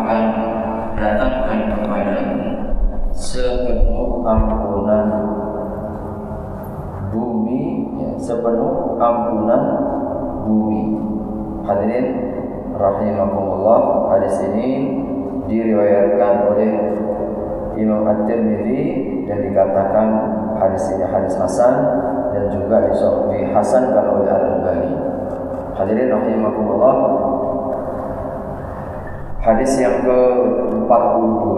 akan datangkan kepadamu sepenuh ampunan bumi, ya, sepenuh ampunan bumi. Hadirin rahimakumullah, hadis ini diriwayatkan oleh Imam At-Tirmidzi dan dikatakan hadis ini hadis hasan dan juga dihasankan oleh Al-Albani. Hadirin rahimakumullah, hadis yang ke-42,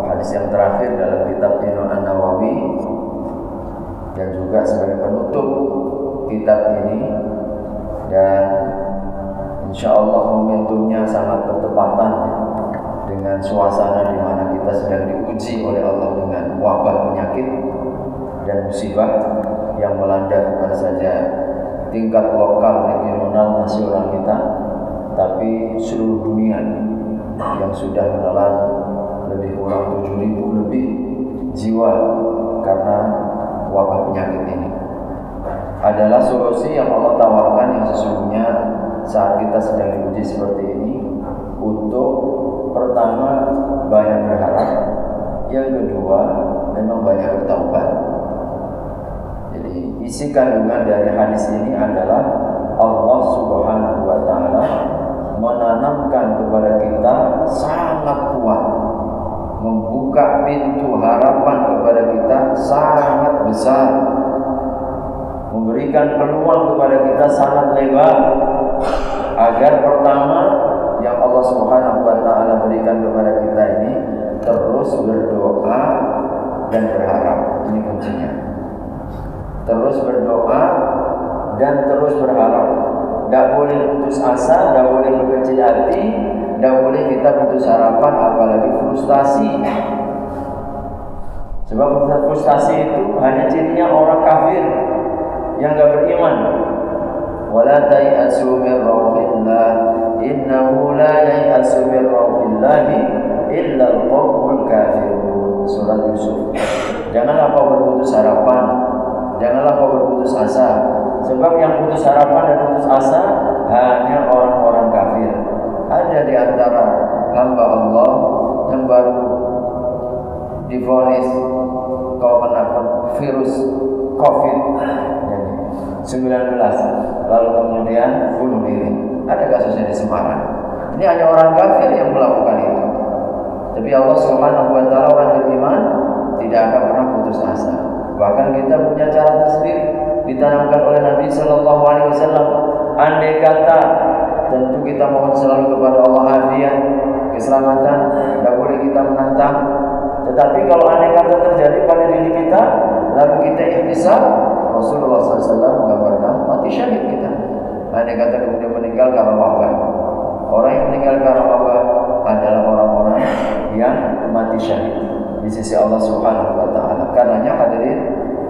hadis yang terakhir dalam kitab Imam An-Nawawi dan juga sebagai penutup kitab ini, dan insyaallah momentumnya sangat bertepatan dengan suasana di mana kita sedang diuji oleh Allah dengan wabah penyakit dan musibah yang melanda bukan saja tingkat lokal, regional, nasional kita, tapi seluruh dunia yang sudah menelan lebih kurang 7.000 lebih jiwa karena wabah penyakit ini. Adalah solusi yang Allah tawarkan yang sesungguhnya saat kita sedang diuji seperti ini, untuk pertama banyak berharap, yang kedua memang banyak bertaubat. Jadi isi kandungan dari hadis ini adalah Allah Subhanahu wa taala menanamkan kepada kita sangat kuat, membuka pintu harapan kepada kita sangat besar, memberikan peluang kepada kita sangat lebar, agar pertama yang Allah Subhanahu wa taala berikan kepada kita ini terus berdoa dan berharap. Ini kuncinya. Terus berdoa dan terus berharap. Tidak boleh putus asa, tidak boleh berkecil hati, tidak boleh kita putus harapan, apalagi frustasi. Sebab frustasi itu hanya cirinya orang kafir yang enggak beriman. Wala ta'asu min rauhillah, innahu la ya'asu min rauhillah illa al-qaumul kafirun. Surat Yusuf. Janganlah kau berputus harapan, janganlah kau berputus asa, sebab yang putus harapan dan putus asa hanya orang-orang kafir. Ada di antara hamba Allah yang baru divonis kau kena virus COVID-19, lalu kemudian bunuh diri. Ada kasusnya di Semarang. Ini hanya orang kafir yang melakukan itu. Tapi Allah Subhanahu wa taala, orang beriman tidak akan pernah putus asa. Bahkan kita punya cara tersendiri ditanamkan oleh Nabi Sallallahu Alaihi Wasallam. Andai kata, tentu kita mohon selalu kepada Allah afiat, keselamatan, tidak boleh kita menantang. Tetapi kalau andai kata terjadi pada diri kita, lalu kita ihtisab, Rasulullah SAW menggambarkan mati syahid kita. Andai kata kemudian meninggal karena wabah. Orang yang meninggal karena wabah adalah orang-orang yang mati syahid di sisi Allah Subhanahu wa taala. Karenanya hadirin,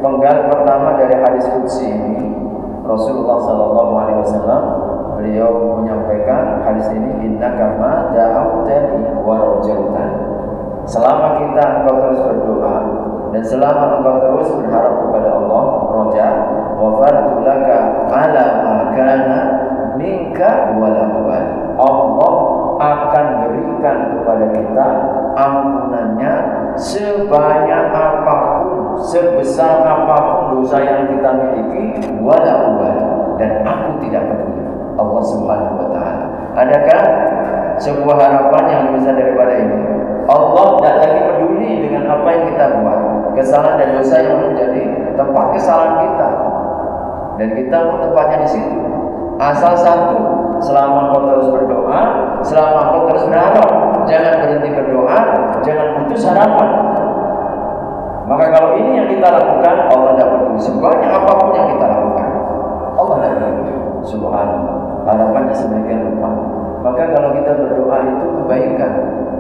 penggal pertama dari hadis qudsi ini, Rasulullah sallallahu alaihi wasallam beliau menyampaikan hadis ini, innaka ma da'awtani wa rajautani. Selama kita engkau terus berdoa dan selama engkau terus berharap kepada Allah, roja, wafartu laka ala ma kana minka wala ubal. Allah akan berikan kepada kita ampunannya sebanyak apapun, sebesar apapun dosa yang kita miliki, wala ubal, dan aku tidak peduli. Allah Subhanahu wa taala. Adakah sebuah harapan yang lebih besar daripada ini? Allah tidak lagi peduli dengan apa yang kita buat, kesalahan dan dosa yang menjadi tempat kesalahan kita, dan kita mau tempatnya di situ. Asal satu, selama kau terus berdoa, selama kau terus berharap, jangan berhenti berdoa, jangan putus harapan. Maka kalau ini yang kita lakukan, Allah tidak peduli sebanyak apapun yang kita lakukan. Allah tidak peduli. Subhanallah, harapannya sedemikian rupa. Maka kalau kita berdoa itu kebaikan.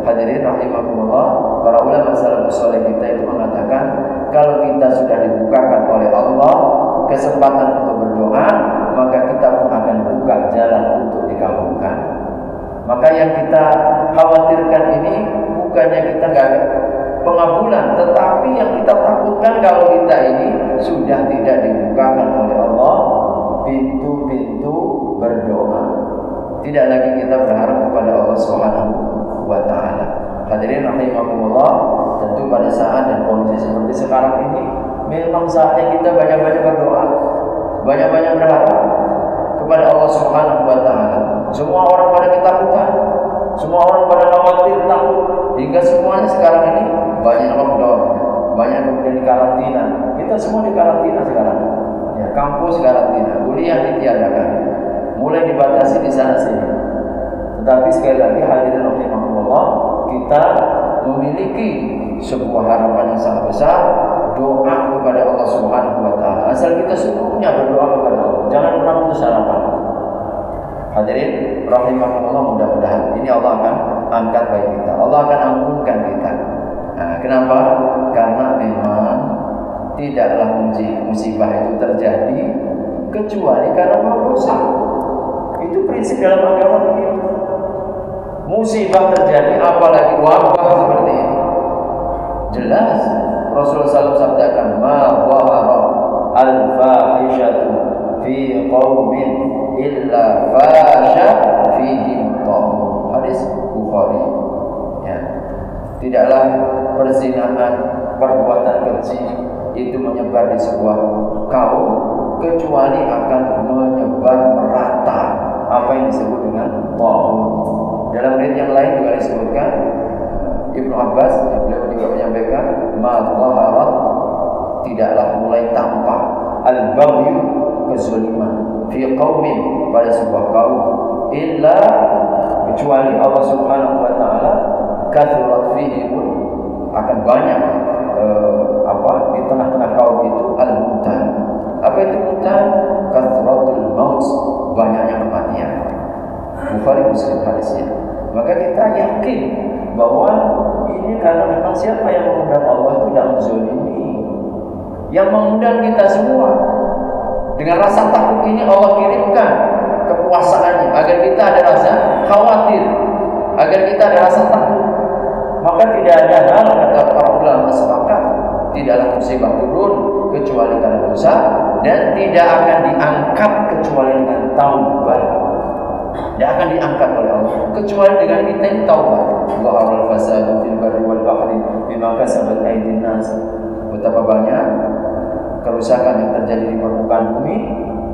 Hadirin rahimakumullah, para ulama salafus saleh kita itu mengatakan, kalau kita sudah dibukakan oleh Allah kesempatan untuk berdoa, maka kita pun akan buka jalan untuk dikabulkan. Maka yang kita khawatirkan ini bukannya kita nggak ada pengabulan, tetapi yang kita takutkan kalau kita ini sudah tidak dibukakan oleh Allah pintu-pintu berdoa. Tidak lagi kita berharap kepada Allah Subhanahu wa ta'ala. Hadirin rahimakumullah, tentu pada saat dan kondisi seperti sekarang ini memang saatnya kita banyak-banyak berdoa, banyak-banyak berharap kepada Allah Subhanahu wa ta'ala. Semua orang pada ketakutan, semua orang pada khawatir, takut, hingga semuanya sekarang ini banyak lockdown, banyak kemudian di karantina. Kita semua di karantina sekarang. Ya, kampus karantina, kuliah ditiadakan, mulai dibatasi di sana sini. Tetapi sekali lagi hadirin rahimakumullah, kita memiliki sebuah harapan yang sangat besar, doa kepada Allah Subhanahu wa ta'ala. Asal kita seluruhnya berdoa kepada Allah, jangan pernah putus harapan. Hadirin rahimakumullah, mudah-mudahan ini Allah akan angkat baik kita, Allah akan ampunkan kita. Nah, kenapa? Karena memang tidaklah musibah itu terjadi kecuali karena dosa. Itu prinsip dalam agama begitu. Musibah terjadi, apalagi wabah seperti ini. Jelas Rasulullah SAW sabdakan, ma dhahara al-fahishatu fi qaumin illa fasha fihim ta'un. Hadis Bukhari. Ya. Tidaklah perzinahan, perbuatan keji itu menyebar di sebuah kaum kecuali akan menyebar merata apa yang disebut dengan ta'un. Dalam ayat yang lain juga disebutkan, Ibnu Abbas, beliau juga menyampaikan, ma dhaharat, tidaklah mulai tampak al-baghyu, kezaliman, fi qaumin, pada sebuah kaum, illa, kecuali Allah Subhanahu wa ta'ala, kathurat fihi, akan banyak di tengah-tengah kaum itu al-mutan. Apa itu mutan? Kathratul maut, banyaknya kematian. Bukhari Muslim hadisnya. Maka kita yakin bahwa ini karena memang siapa yang mengundang Allah itu tidak menzalimi. Yang mengundang kita semua. Dengan rasa takut ini Allah kirimkan kekuasaannya agar kita ada rasa khawatir, agar kita ada rasa takut. Maka tidak ada hal, kata para ulama sepakat, tidaklah musibah turun kecuali karena dosa, dan tidak akan diangkat kecuali dengan taubat. Tidak akan diangkat oleh Allah kecuali dengan kita ini taubat. Zaharal fasadu fil barri wal bahri bima kasabat aydin nas. Betapa banyak kerusakan yang terjadi di permukaan bumi,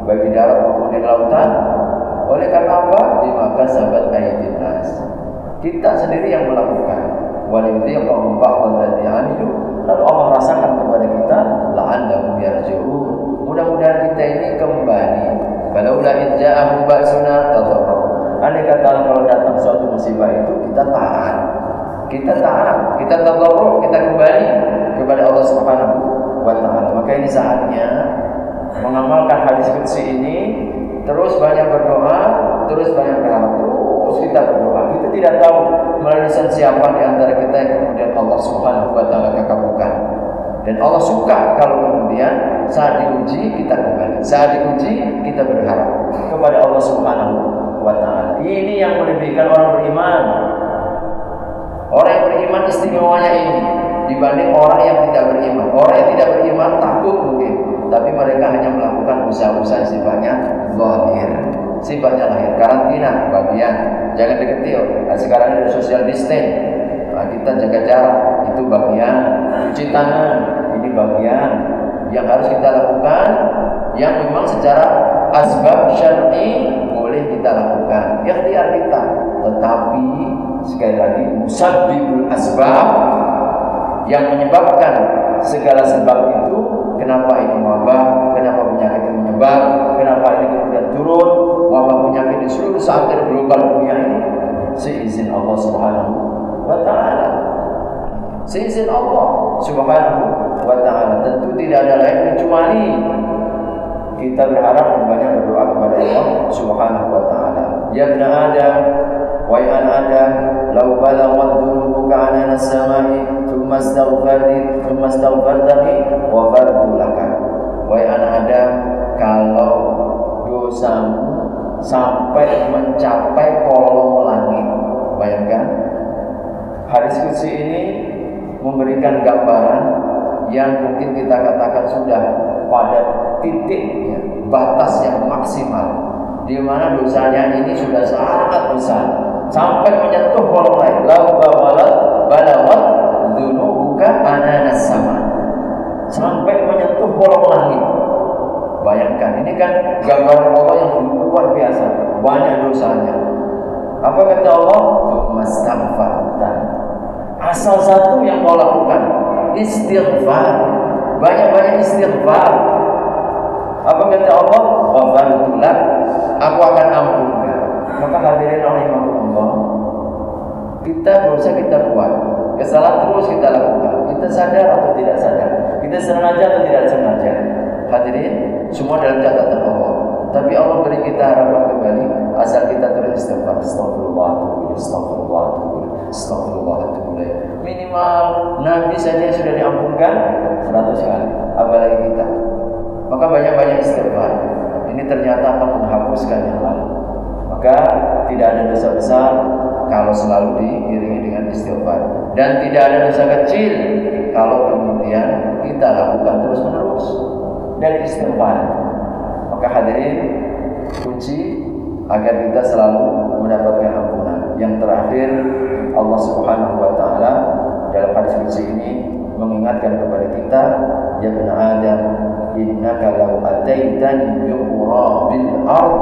baik di darat maupun di lautan. Oleh karena apa? Bima kasabat aydin nas. Kita sendiri yang melakukan. Waliyudhiqahum ba'dalladzi 'amilu. Lalu Allah rasakan kepada kita, la'allahum yarji'un. Mudah-mudahan kita ini kembali. Falaula idh ja'ahum ba'suna tadarra'u. Andai kata kalau datang suatu musibah itu kita taat, kita tadarru', kita kembali kepada Allah Subhanahu wa ta'ala. Maka ini saatnya mengamalkan hadis qudsi ini, terus banyak berdoa, terus banyak berharap, terus kita berdoa. Kita tidak tahu melalui lisan siapa di antara kita yang kemudian Allah Subhanahu wa ta'ala kabulkan. Dan Allah suka kalau kemudian saat diuji kita kembali, saat diuji kita berharap kepada Allah Subhanahu wa ta'ala. Ini yang melebihkan orang beriman. Orang yang beriman istimewanya ini dibanding orang yang tidak beriman. Orang yang tidak beriman takut mungkin, tapi mereka hanya melakukan usaha-usaha sifatnya zahir, sifatnya lahir. Karantina bagian, jangan deketi. Sekarang ada social distance, kita jaga jarak, itu bagian. Cuci tangan, ini bagian yang harus kita lakukan, yang memang secara asbab syar'i boleh kita lakukan, ikhtiar kita. Tetapi sekali lagi, musabbibul asbab, yang menyebabkan segala sebab itu, kenapa ini wabah, kenapa penyakit ini menyebar, kenapa ini kemudian turun, wabah penyakit di seluruh satelit global dunia ini, seizin Allah Subhanahu wa ta'ala. Seizin Allah Subhanahu wa ta'ala. Tentu tidak ada lain kecuali kita berharap dan banyak berdoa kepada Allah Subhanahu wa ta'ala. Ya ibn Adam, wahai anak Adam, law balaghat dhunubuka anana as-samai thumma astaghfartani wa ghafartu laka. Wahai anak Adam, kalau dosamu sampai mencapai kolong langit, bayangkan. Hadis qudsi ini memberikan gambaran yang mungkin kita katakan sudah pada titik batas yang maksimal, di mana dosanya ini sudah sangat besar. sampai menyentuh kolom lain. Lau balawat dzunubuka ananas sama, sampai menyentuh kolom langit. Bayangkan, ini kan gambaran Allah yang luar biasa, banyak dosanya. Apa kata Allah? Mastaghfartan. Asal satu yang kau lakukan, istighfar. Banyak-banyak istighfar. Apa kata Allah? Ghafartu lak, aku akan ampunkan. Maka hadirin rahimahullah, kita dosa kita buat, kesalahan terus kita lakukan. Kita sadar atau tidak sadar, kita sengaja atau tidak sengaja. Hadirin, semua dalam catatan Allah. Tapi Allah beri kita harapan kembali asal kita terus istighfar. Astagfirullahaladzim. Minimal Nabi saja sudah diampunkan 100 kali, apalagi kita. Maka banyak-banyak istighfar. Ini ternyata akan menghapuskan yang lalu. Maka tidak ada dosa besar kalau selalu diiringi dengan istighfar, dan tidak ada dosa kecil kalau kemudian kita lakukan terus-menerus dari istighfar. Maka hadirin, kunci agar kita selalu mendapatkan ampunan. Yang terakhir, Allah Subhanahu wa taala dalam hadis kunci ini mengingatkan kepada kita, ya bani Adam, innaka law ataitani bi qurabil ard,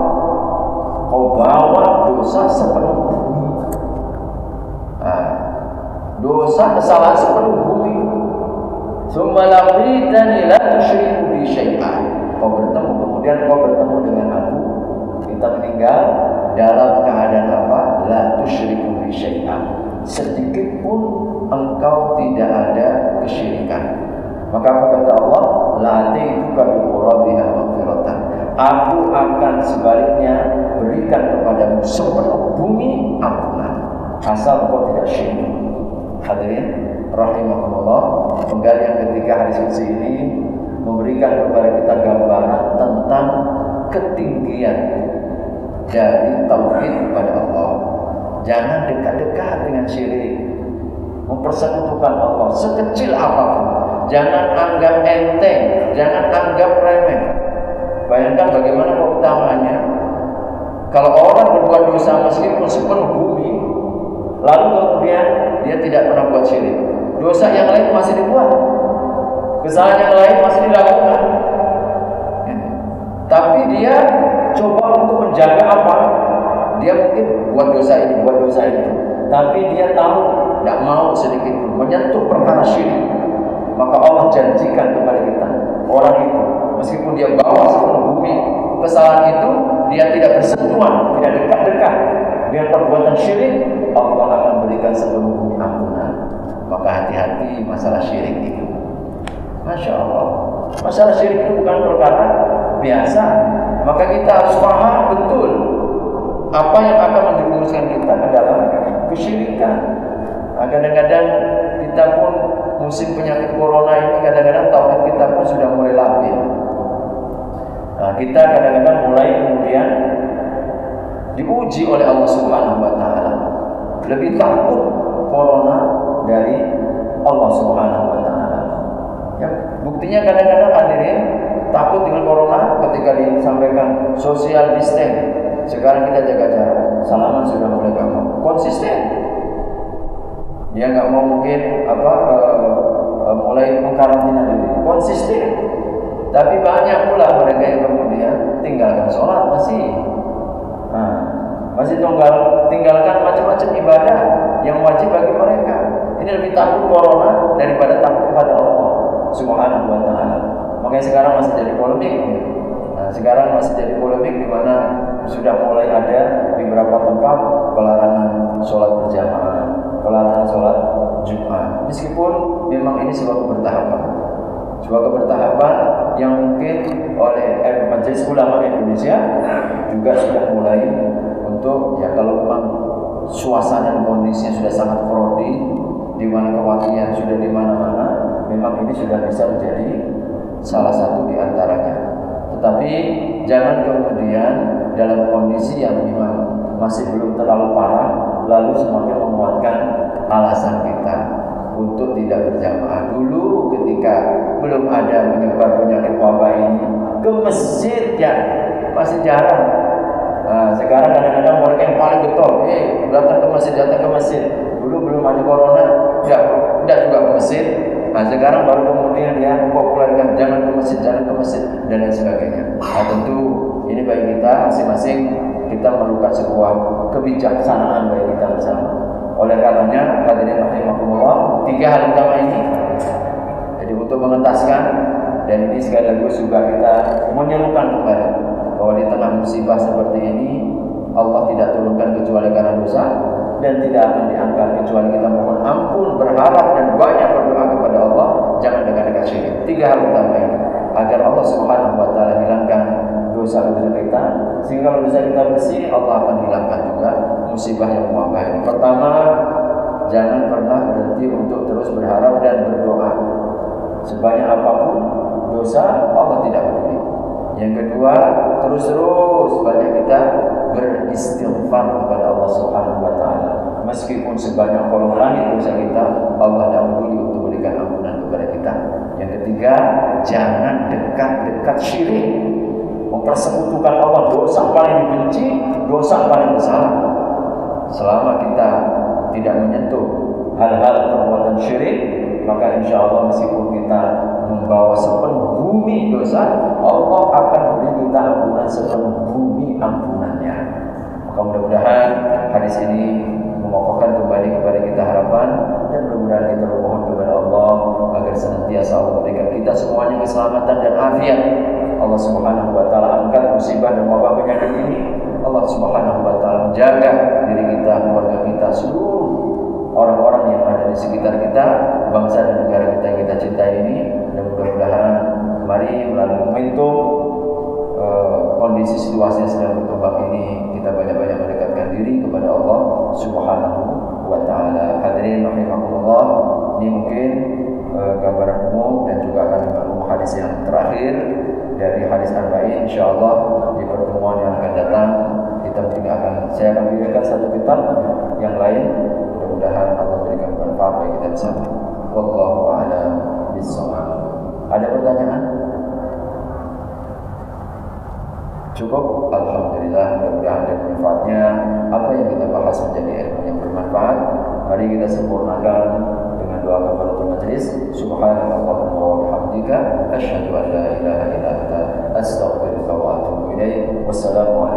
kau bawa dosa sepenuh bumi. Dosa kesalahan sepenuh bumi. Summa laqitani la tusyriku bi syai'an. Kau bertemu dengan aku, kita meninggal dalam keadaan apa? La tusyriku bi syai'an. Sedikit pun engkau tidak ada kesyirikan. Maka apa kata Allah? La atituka bi qurabiha maghfiratan. Aku akan sebaliknya berikan kepadamu sepenuh bumi ampunan, asal engkau tidak syirik. Hadirin rahimahullah, penggali yang ketiga hadis kunci ini memberikan kepada kita gambaran tentang ketinggian dari tauhid kepada Allah. Jangan dekat-dekat dengan syirik, mempersekutukan Allah sekecil apapun. Jangan anggap enteng, jangan anggap remeh. Bayangkan bagaimana keutamaannya kalau orang berbuat dosa meskipun sepenuh bumi, lalu kemudian dia tidak pernah buat syirik. Dosa yang lain masih dibuat, kesalahan yang lain masih dilakukan, tapi dia coba untuk menjaga apa? Dia mungkin buat dosa ini, buat dosa itu, tapi dia tahu tidak mau sedikit pun menyentuh perkara syirik. Maka Allah janjikan kepada kita, orang itu meskipun dia bawa sepenuh bumi kesalahan itu, dia tidak bersentuhan, tidak dekat-dekat dengan perbuatan syirik, Allah akan berikan sepenuh bumi ampunan. Maka hati-hati masalah syirik itu. Masya Allah, masalah syirik itu bukan perkara biasa. Maka kita harus paham betul apa yang akan menjerumuskan kita ke dalam kesyirikan. Kadang-kadang kita pun musim penyakit corona ini, kadang-kadang tauhid kita pun sudah mulai labil. Kita kadang-kadang mulai kemudian diuji oleh Allah Subhanahu wa taala. Lebih takut corona dari Allah Subhanahu wa taala. Ya, buktinya kadang-kadang hadirin takut dengan corona ketika disampaikan social distance. Sekarang kita jaga jarak, salaman sudah mulai gak mau, konsisten. Dia nggak mau mungkin mulai mengkarantina diri, konsisten. Tapi banyak pula mereka yang kemudian tinggalkan sholat masih tinggalkan macam-macam ibadah yang wajib bagi mereka. Ini lebih takut corona daripada takut kepada Allah Subhanahu wa taala. Makanya sekarang masih jadi polemik. Sekarang masih jadi polemik di mana sudah mulai ada di beberapa tempat pelarangan sholat berjamaah, pelarangan sholat Jumat. Meskipun memang ini sebuah kebertahapan yang mungkin oleh Majelis Ulama Indonesia juga sudah mulai untuk, ya kalau memang suasana dan kondisinya sudah sangat prodi, di mana kematian sudah di mana-mana, memang ini sudah bisa menjadi salah satu di antaranya. Tetapi jangan kemudian dalam kondisi yang memang masih belum terlalu parah, lalu semakin menguatkan alasan kita untuk tidak berjamaah. Dulu ketika belum ada menyebar penyakit wabah ini, ke masjid ya masih jarang. Sekarang kadang-kadang mereka yang paling getol, datang ke masjid. Dulu belum ada corona, enggak juga ke masjid. Nah, sekarang baru kemudian dia populerkan jangan ke masjid dan lain sebagainya. Nah, tentu ini bagi kita masing-masing kita memerlukan sebuah kebijaksanaan bagi kita bersama. Oleh karenanya, hadirin rahimakumullah, 3 hal utama ini. Jadi untuk mengentaskan, dan ini sekaligus juga kita menyerukan kembali bahwa di tengah musibah seperti ini Allah tidak turunkan kecuali karena dosa, dan tidak akan diangkat kecuali kita mohon ampun, berharap dan banyak berdoa kepada Allah. Jangan dekat-dekat syirik. 3 hal utama ini agar Allah Subhanahu wa taala hilangkan dosa-dosa kita, sehingga kalau dosa kita bersih, Allah akan hilangkan juga musibah yang mewabah ini. Pertama, jangan pernah berhenti untuk terus berharap dan berdoa. Sebanyak apapun dosa, Allah tidak peduli. Yang kedua, terus banyak kita beristighfar kepada Allah Subhanahu wa taala. Meskipun sebanyak kolong langit dosa kita, Allah tidak peduli untuk memberikan ampunan kepada kita. Yang ketiga, jangan dekat-dekat syirik. Mempersekutukan Allah, dosa paling dibenci, dosa paling besar. Selama kita tidak menyentuh hal-hal perbuatan syirik, maka insya Allah meskipun kita membawa sepenuh bumi dosa, Allah akan beri kita ampunan sepenuh bumi ampunannya. Maka mudah-mudahan hadis ini mengokohkan kembali kepada kita harapan, dan mudah-mudahan kita bermohon kepada Allah agar senantiasa Allah berikan kita semuanya keselamatan dan afiat. Allah Subhanahu wa taala angkat musibah dan wabah penyakit ini. Allah Subhanahu wa taala menjaga diri kita, keluarga kita, seluruh orang-orang yang ada di sekitar kita, bangsa dan negara kita yang kita cintai ini. Dan mudah-mudahan mari melalui momentum kondisi situasi yang sedang berkembang ini, kita banyak-banyak mendekatkan diri kepada Allah Subhanahu wa taala. Hadirin rahimakumullah, ini mungkin gambaran umum dan juga akan umum hadis yang terakhir dari hadis arba'in. Insyaallah di pertemuan yang akan datang kita mungkin saya akan berikan satu kitab yang lain. Mudah-mudahan Allah berikan manfaat bagi kita bersama. Wallahu a'lam bishawab. Ada pertanyaan? Cukup? Alhamdulillah, mudah-mudahan ada manfaatnya. Apa yang kita bahas menjadi ilmu yang bermanfaat. Mari kita sempurnakan dengan doa kafaratul majlis. Subhanallahumma wa bihamdika asyhadu an la ilaha illa anta astaghfiruka wa atubu ilaik. Wassalamu